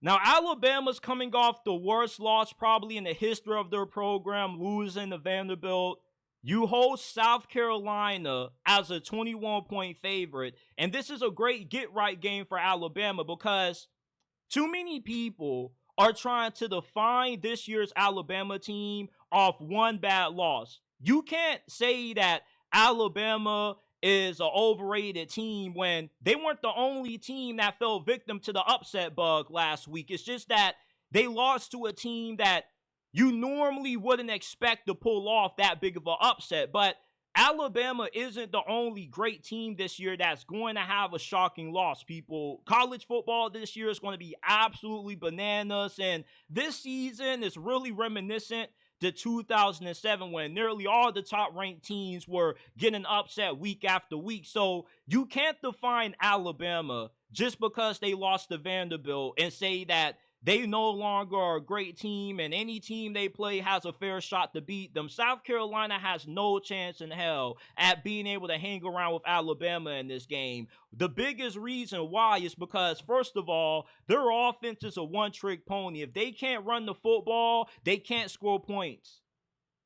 Now, Alabama's coming off the worst loss probably in the history of their program, losing to Vanderbilt. You host South Carolina as a 21-point favorite, and this is a great get-right game for Alabama because too many people are trying to define this year's Alabama team off one bad loss. You can't say that Alabama is an overrated team when they weren't the only team that fell victim to the upset bug last week. It's just that they lost to a team that you normally wouldn't expect to pull off that big of an upset. But Alabama isn't the only great team this year that's going to have a shocking loss, people. College football this year is going to be absolutely bananas, and this season is really reminiscent to 2007 when nearly all the top-ranked teams were getting upset week after week. So you can't define Alabama just because they lost to Vanderbilt and say that they no longer are a great team and any team they play has a fair shot to beat them. South Carolina has no chance in hell at being able to hang around with Alabama in this game. The biggest reason why is because, first of all, their offense is a one-trick pony. If they can't run the football, they can't score points.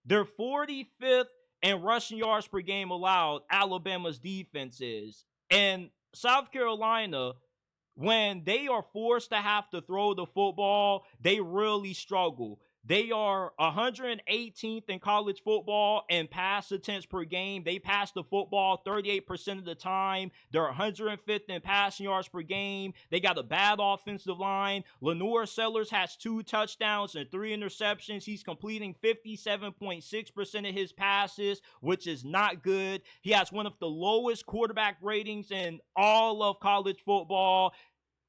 They're 45th in rushing yards per game allowed, Alabama's defense is. And South Carolina, when they are forced to have to throw the football, they really struggle. They are 118th in college football in pass attempts per game. They pass the football 38% of the time. They're 105th in passing yards per game. They got a bad offensive line. Lenore Sellers has 2 touchdowns and 3 interceptions. He's completing 57.6% of his passes, which is not good. He has one of the lowest quarterback ratings in all of college football.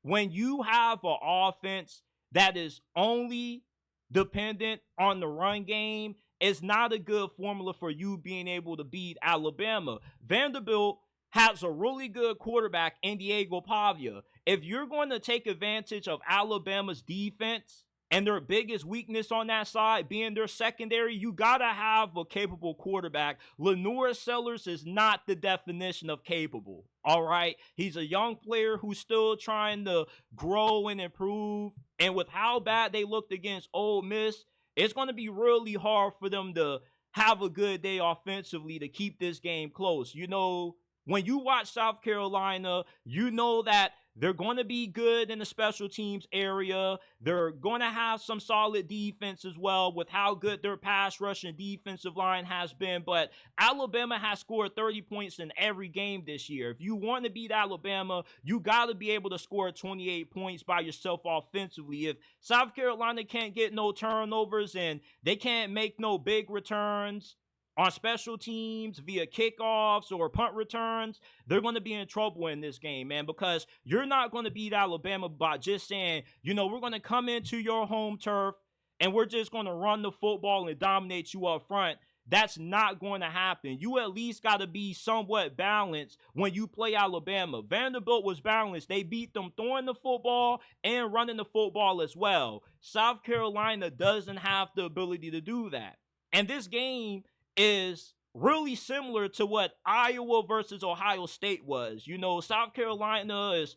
When you have an offense that is only dependent on the run game, it's not a good formula for you being able to beat Alabama. Vanderbilt has a really good quarterback in Diego Pavia. If you're going to take advantage of Alabama's defense and their biggest weakness on that side being their secondary, you got to have a capable quarterback. Lenore Sellers is not the definition of capable, all right? He's a young player who's still trying to grow and improve. And with how bad they looked against Ole Miss, it's going to be really hard for them to have a good day offensively to keep this game close. You know, when you watch South Carolina, you know that they're going to be good in the special teams area. They're going to have some solid defense as well with how good their pass rush and defensive line has been. But Alabama has scored 30 points in every game this year. If you want to beat Alabama, you got to be able to score 28 points by yourself offensively. If South Carolina can't get no turnovers and they can't make no big returns on special teams via kickoffs or punt returns, they're going to be in trouble in this game, man, because you're not going to beat Alabama by just saying, you know, we're going to come into your home turf and we're just going to run the football and dominate you up front. That's not going to happen. You at least got to be somewhat balanced when you play Alabama. Vanderbilt was balanced. They beat them throwing the football and running the football as well. South Carolina doesn't have the ability to do that. And this game is really similar to what Iowa versus Ohio State was. You know, South Carolina is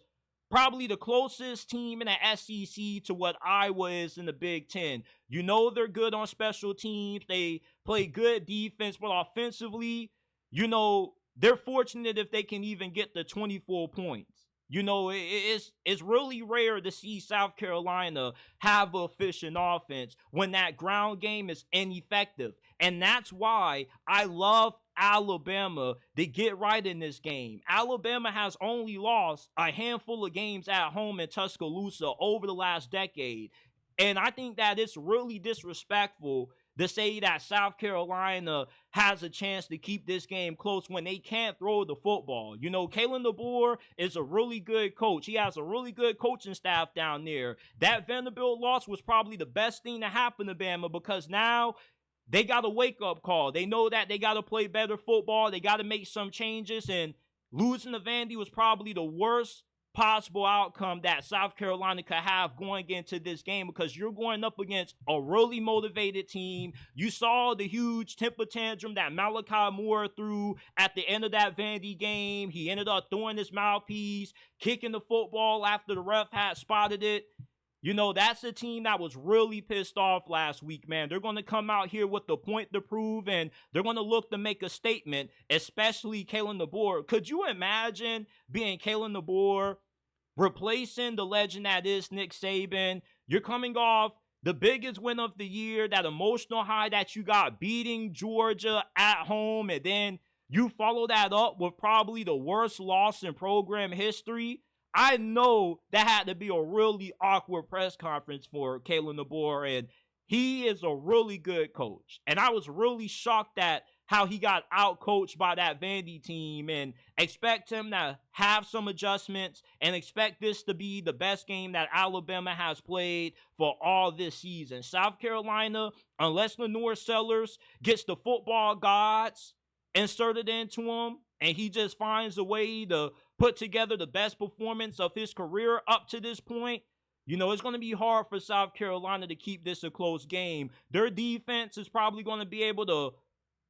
probably the closest team in the SEC to what Iowa is in the Big Ten. You know they're good on special teams. They play good defense, but offensively, you know, they're fortunate if they can even get the 24 points. You know, it's really rare to see South Carolina have an efficient offense when that ground game is ineffective. And that's why I love Alabama to get right in this game. Alabama has only lost a handful of games at home in Tuscaloosa over the last decade. And I think that it's really disrespectful to say that South Carolina has a chance to keep this game close when they can't throw the football. You know, Kalen DeBoer is a really good coach. He has a really good coaching staff down there. That Vanderbilt loss was probably the best thing to happen to Bama because now they got a wake-up call. They know that they got to play better football. They got to make some changes, and losing to Vandy was probably the worst possible outcome that South Carolina could have going into this game because you're going up against a really motivated team. You saw the huge temper tantrum that Malachi Moore threw at the end of that Vandy game. He ended up throwing his mouthpiece, kicking the football after the ref had spotted it. You know, that's a team that was really pissed off last week, man. They're going to come out here with the point to prove, and they're going to look to make a statement, especially Kalen DeBoer. Could you imagine being Kalen DeBoer, replacing the legend that is Nick Saban? You're coming off the biggest win of the year, that emotional high that you got beating Georgia at home, and then you follow that up with probably the worst loss in program history. I know that had to be a really awkward press conference for Kalen DeBoer, and he is a really good coach. And I was really shocked at how he got out-coached by that Vandy team, and expect him to have some adjustments and expect this to be the best game that Alabama has played for all this season. South Carolina, unless Lenore Sellers gets the football gods inserted into him, and he just finds a way to put together the best performance of his career up to this point, you know, it's going to be hard for South Carolina to keep this a close game. Their defense is probably going to be able to,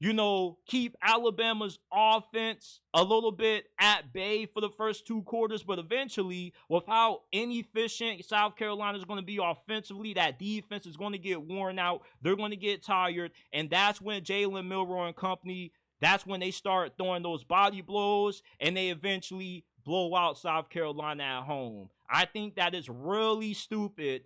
you know, keep Alabama's offense a little bit at bay for the first 2 quarters, but eventually, with how inefficient South Carolina is going to be offensively, that defense is going to get worn out. They're going to get tired, and that's when Jalen Milroe and company, that's when they start throwing those body blows, and they eventually blow out South Carolina at home. I think that is really stupid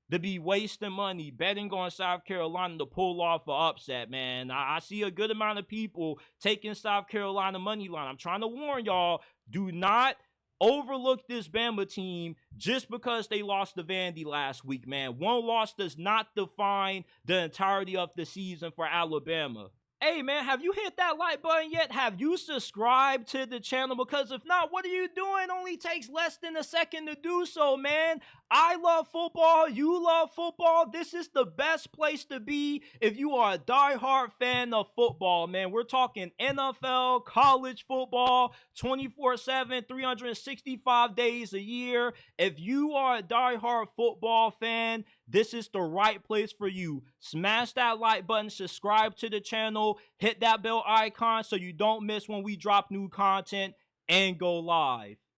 to be wasting money betting on South Carolina to pull off an upset, man. I see a good amount of people taking South Carolina money line. I'm trying to warn y'all, do not overlook this Bama team just because they lost to Vandy last week, man. One loss does not define the entirety of the season for Alabama. Hey, man, have you hit that like button yet? Have you subscribed to the channel? Because if not, what are you doing? It only takes less than a second to do so, man. I love football. You love football. This is the best place to be if you are a diehard fan of football, man. We're talking NFL, college football, 24/7, 365 days a year. If you are a diehard football fan, this is the right place for you. Smash that like button, subscribe to the channel, hit that bell icon so you don't miss when we drop new content, and go live.